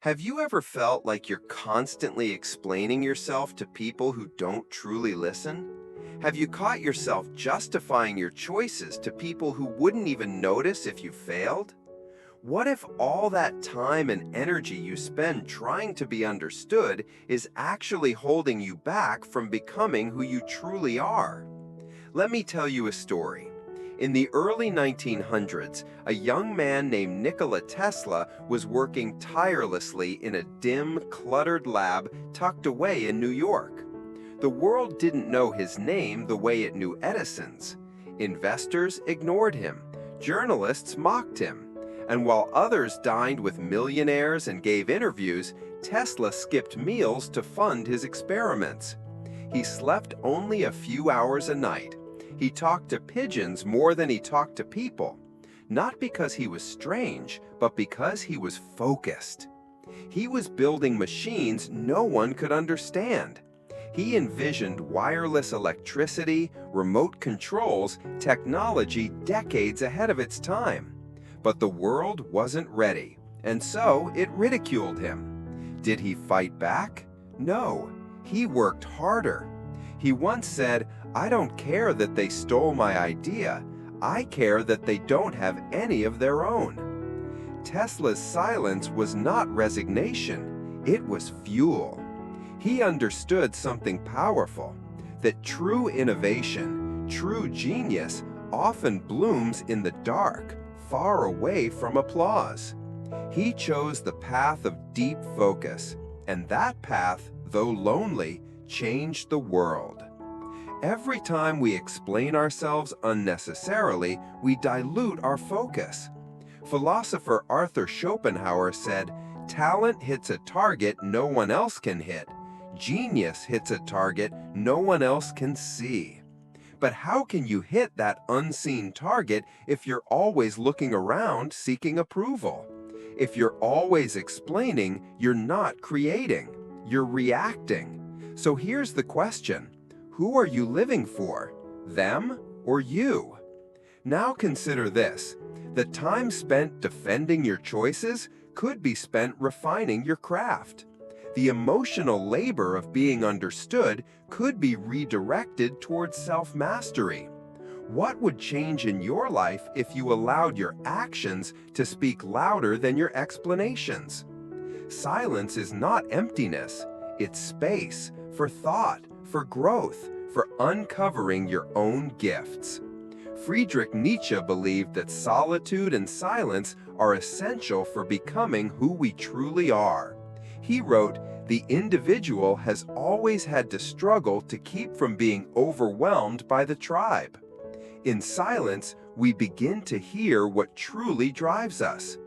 Have you ever felt like you're constantly explaining yourself to people who don't truly listen? Have you caught yourself justifying your choices to people who wouldn't even notice if you failed? What if all that time and energy you spend trying to be understood is actually holding you back from becoming who you truly are? Let me tell you a story. In the early 1900s, a young man named Nikola Tesla was working tirelessly in a dim, cluttered lab tucked away in New York. The world didn't know his name the way it knew Edison's. Investors ignored him, journalists mocked him, and while others dined with millionaires and gave interviews, Tesla skipped meals to fund his experiments. He slept only a few hours a night. He talked to pigeons more than he talked to people, not because he was strange, but because he was focused. He was building machines no one could understand. He envisioned wireless electricity, remote controls, technology decades ahead of its time. But the world wasn't ready, and so it ridiculed him. Did he fight back? No, he worked harder. He once said, "I don't care that they stole my idea. I care that they don't have any of their own." Tesla's silence was not resignation, it was fuel. He understood something powerful, that true innovation, true genius, often blooms in the dark, far away from applause. He chose the path of deep focus, and that path, though lonely, changed the world. Every time we explain ourselves unnecessarily, we dilute our focus. Philosopher Arthur Schopenhauer said, "Talent hits a target no one else can hit. Genius hits a target no one else can see." But how can you hit that unseen target if you're always looking around seeking approval? If you're always explaining, you're not creating, you're reacting. So here's the question. Who are you living for? Them or you? Now consider this. The time spent defending your choices could be spent refining your craft. The emotional labor of being understood could be redirected towards self-mastery. What would change in your life if you allowed your actions to speak louder than your explanations? Silence is not emptiness, it's space for thought, for growth, for uncovering your own gifts. Friedrich Nietzsche believed that solitude and silence are essential for becoming who we truly are. He wrote, "The individual has always had to struggle to keep from being overwhelmed by the tribe." In silence, we begin to hear what truly drives us.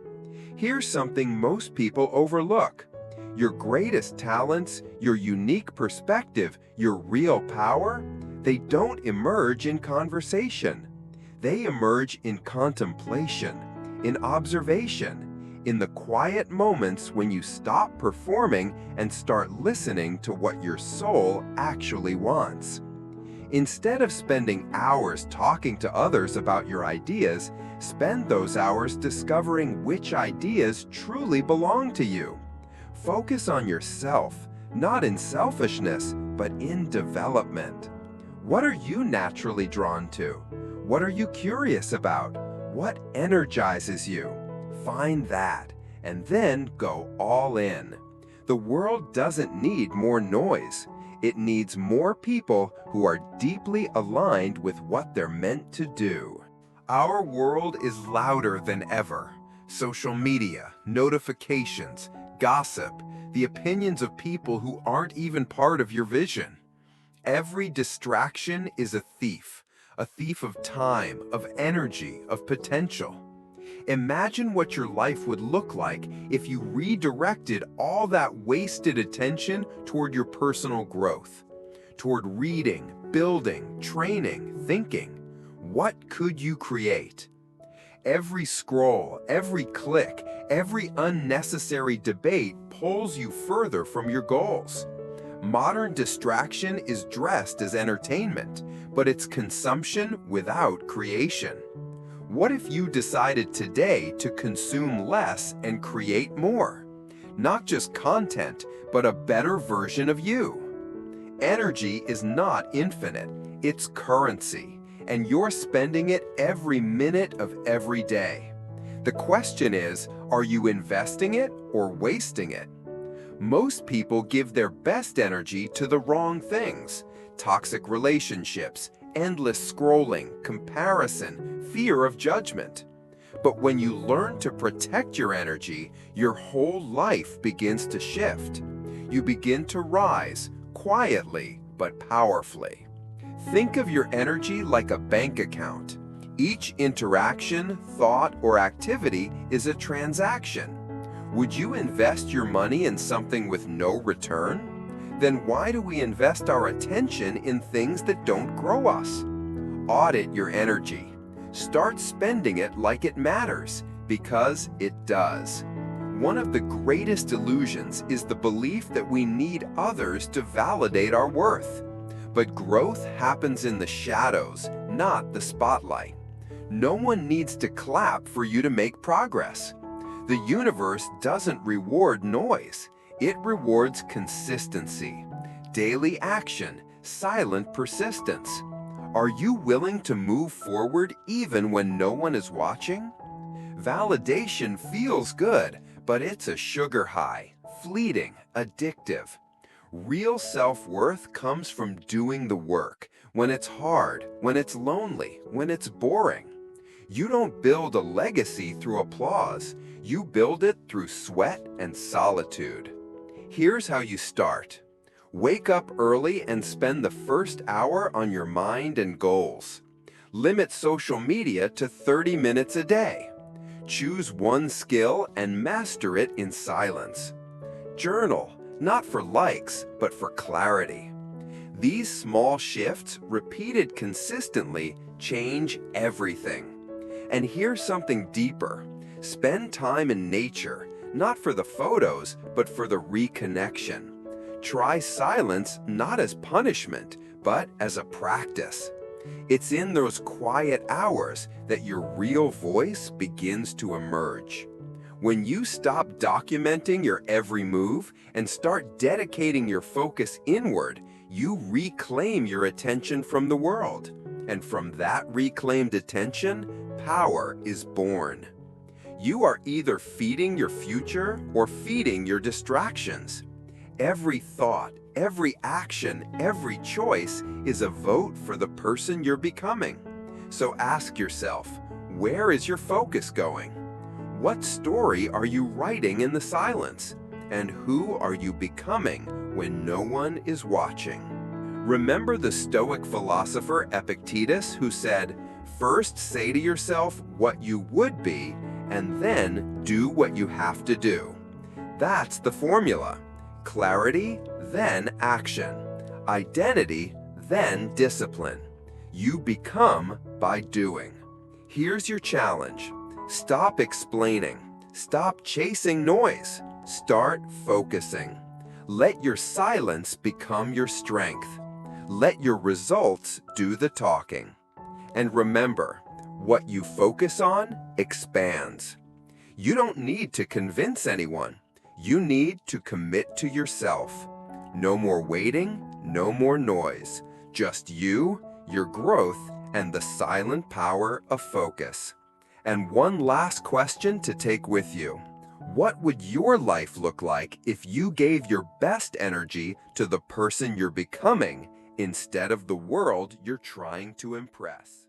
Here's something most people overlook. Your greatest talents, your unique perspective, your real power, they don't emerge in conversation. They emerge in contemplation, in observation, in the quiet moments when you stop performing and start listening to what your soul actually wants. Instead of spending hours talking to others about your ideas, spend those hours discovering which ideas truly belong to you. Focus on yourself, not in selfishness, but in development. What are you naturally drawn to? What are you curious about? What energizes you? Find that, and then go all in. The world doesn't need more noise. It needs more people who are deeply aligned with what they're meant to do. Our world is louder than ever. Social media, notifications, gossip, the opinions of people who aren't even part of your vision. Every distraction is a thief of time, of energy, of potential. Imagine what your life would look like if you redirected all that wasted attention toward your personal growth, toward reading, building, training, thinking. What could you create? Every scroll, every click, every unnecessary debate pulls you further from your goals. Modern distraction is dressed as entertainment, but it's consumption without creation. What if you decided today to consume less and create more? Not just content, but a better version of you. Energy is not infinite, it's currency, and you're spending it every minute of every day. The question is, are you investing it or wasting it? Most people give their best energy to the wrong things: toxic relationships, endless scrolling, comparison, fear of judgment. But when you learn to protect your energy, your whole life begins to shift. You begin to rise, quietly but powerfully. Think of your energy like a bank account. Each interaction, thought, or activity is a transaction. Would you invest your money in something with no return? Then why do we invest our attention in things that don't grow us? Audit your energy. Start spending it like it matters, because it does. One of the greatest illusions is the belief that we need others to validate our worth. But growth happens in the shadows, not the spotlight. No one needs to clap for you to make progress. The universe doesn't reward noise. It rewards consistency, daily action, silent persistence. Are you willing to move forward even when no one is watching? Validation feels good, but it's a sugar high, fleeting, addictive. Real self-worth comes from doing the work, when it's hard, when it's lonely, when it's boring. You don't build a legacy through applause. You build it through sweat and solitude. Here's how you start. Wake up early and spend the first hour on your mind and goals. Limit social media to 30 minutes a day. Choose one skill and master it in silence. Journal, not for likes, but for clarity. These small shifts, repeated consistently, change everything. And here's something deeper. Spend time in nature, not for the photos, but for the reconnection. Try silence not as punishment, but as a practice. It's in those quiet hours that your real voice begins to emerge. When you stop documenting your every move and start dedicating your focus inward, you reclaim your attention from the world. And from that reclaimed attention, power is born. You are either feeding your future or feeding your distractions. Every thought, every action, every choice is a vote for the person you're becoming. So ask yourself, where is your focus going? What story are you writing in the silence? And who are you becoming when no one is watching? Remember the Stoic philosopher Epictetus, who said, "First say to yourself what you would be, and then do what you have to do." That's the formula. Clarity, then action. Identity, then discipline. You become by doing. Here's your challenge. Stop explaining. Stop chasing noise. Start focusing. Let your silence become your strength. Let your results do the talking. And remember, what you focus on expands. You don't need to convince anyone. You need to commit to yourself. No more waiting, no more noise. Just you, your growth, and the silent power of focus. And one last question to take with you. What would your life look like if you gave your best energy to the person you're becoming instead of the world you're trying to impress?